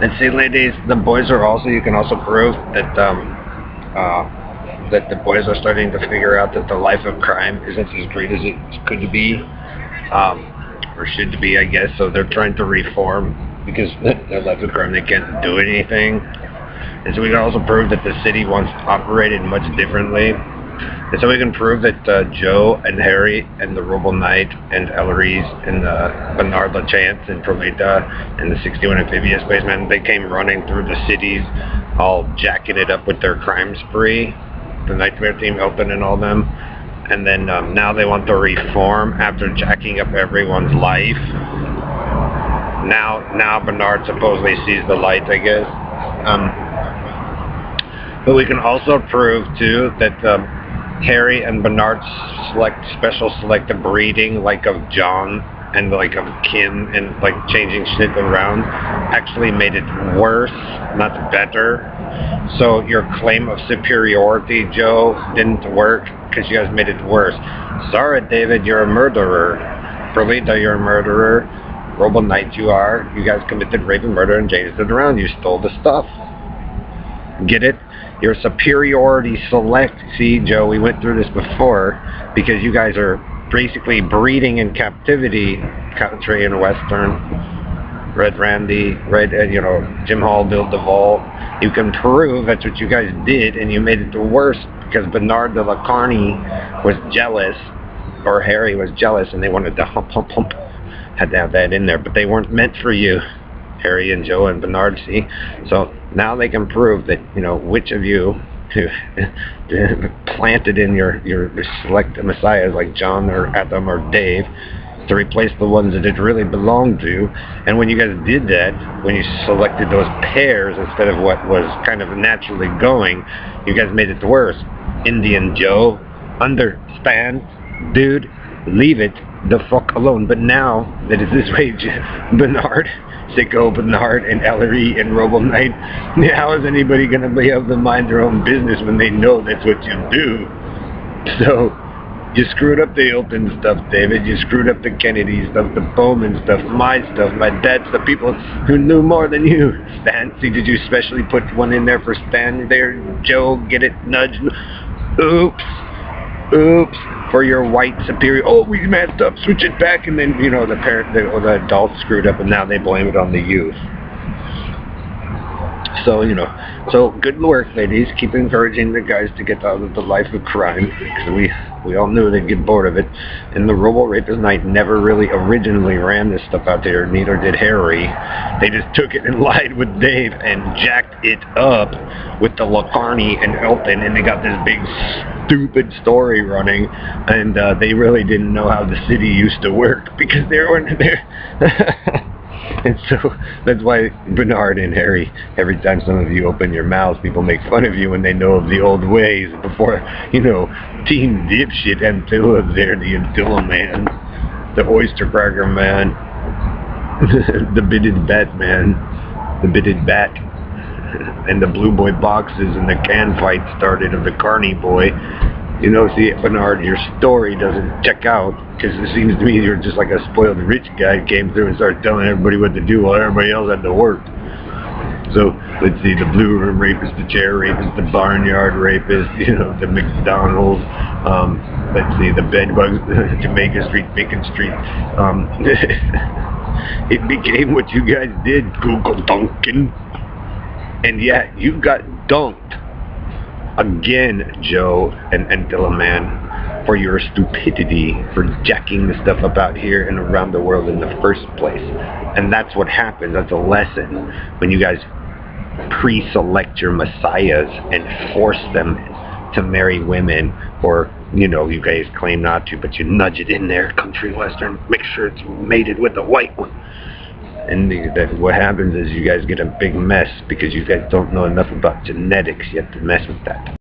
And see, ladies, the boys are also, you can also prove that that the boys are starting to figure out that the life of crime isn't as great as it could be, or should be, I guess. So they're trying to reform because their life of crime, they can't do anything. And so we can also prove that the city once operated much differently. And so we can prove that Joe and Harry and the Robo Knight and Ellery's and Bernard LaChance and Proleta and the 61 Amphibious Spacemen, they came running through the cities all jacking it up with their crime spree. The Nightmare Team, Elton and all them. And then now they want to reform after jacking up everyone's life. Now Bernard supposedly sees the light, I guess. But we can also prove, too, that Harry and Bernard's special selective breeding, like of John and like of Kim, and like changing shit around, actually made it worse, not better. So your claim of superiority, Joe, didn't work because you guys made it worse. Sorry, David, you're a murderer. Perlita, you're a murderer. Robo Knight, you are. You guys committed rape and murder and changed it around. You stole the stuff. Get it? Your superiority select. See, Joe, we went through this before because you guys are basically breeding in captivity, country and western. Red Randy, Jim Hall, Bill Duvall. You can prove that's what you guys did, and you made it worse because Bernard de la Carney was jealous, or Harry was jealous, and they wanted to hump. Had to have that in there, but they weren't meant for you. Harry and Joe and Bernard, see? So now they can prove that, which of you planted in your select messiahs like John or Adam or Dave to replace the ones that it really belonged to. And when you guys did that, when you selected those pairs instead of what was kind of naturally going, you guys made it worse. Indian Joe, understand? Dude, leave it the fuck alone. But now that it's this way, Bernard, Sicko, Bernard, and Ellery, and Robo Knight, how is anybody going to be able to mind their own business when they know that's what you do? So, you screwed up the Hilton stuff, David. You screwed up the Kennedy stuff, the Bowman stuff, my stuff, my dad's, the people who knew more than you. Stan, see, did you specially put one in there for Stan there? Joe, get it? Nudge? Oops. For your white superior. Oh, we messed up. Switch it back. And then, the parent or the adult screwed up, and now they blame it on the youth. So, so good work, ladies. Keep encouraging the guys to get out of the life of crime, because we all knew they'd get bored of it. And the Robo Rapist Knight never really originally ran this stuff out there, neither did Harry. They just took it and lied with Dave and jacked it up with the Lacarney and Elton, and they got this big stupid story running, and they really didn't know how the city used to work because they weren't there. And so that's why Bernard and Harry, every time some of you open your mouths, people make fun of you when they know of the old ways. Before, Team Dipshit Antilla there, the Antilla man, the Oyster Cracker man, the Bitted Bat man, the Bitted Bat, and the Blue Boy boxes and the can fight started of the Carney boy. See, Bernard, your story doesn't check out, because it seems to me you're just like a spoiled rich guy who came through and started telling everybody what to do while everybody else had to work. So, let's see, the Blue Room Rapist, the Chair Rapist, the Barnyard Rapist, the McDonald's, let's see, the Bedbugs, Jamaica Street, Bacon Street. It became what you guys did, Google Duncan. And yeah, you got dunked. Again, Joe and Antilla Man, for your stupidity for jacking the stuff up out here and around the world in the first place. And that's what happens. That's a lesson when you guys pre-select your messiahs and force them to marry women, or you guys claim not to, but you nudge it in there, country western, make sure it's mated with a white one. And what happens is you guys get a big mess because you guys don't know enough about genetics yet to mess with that.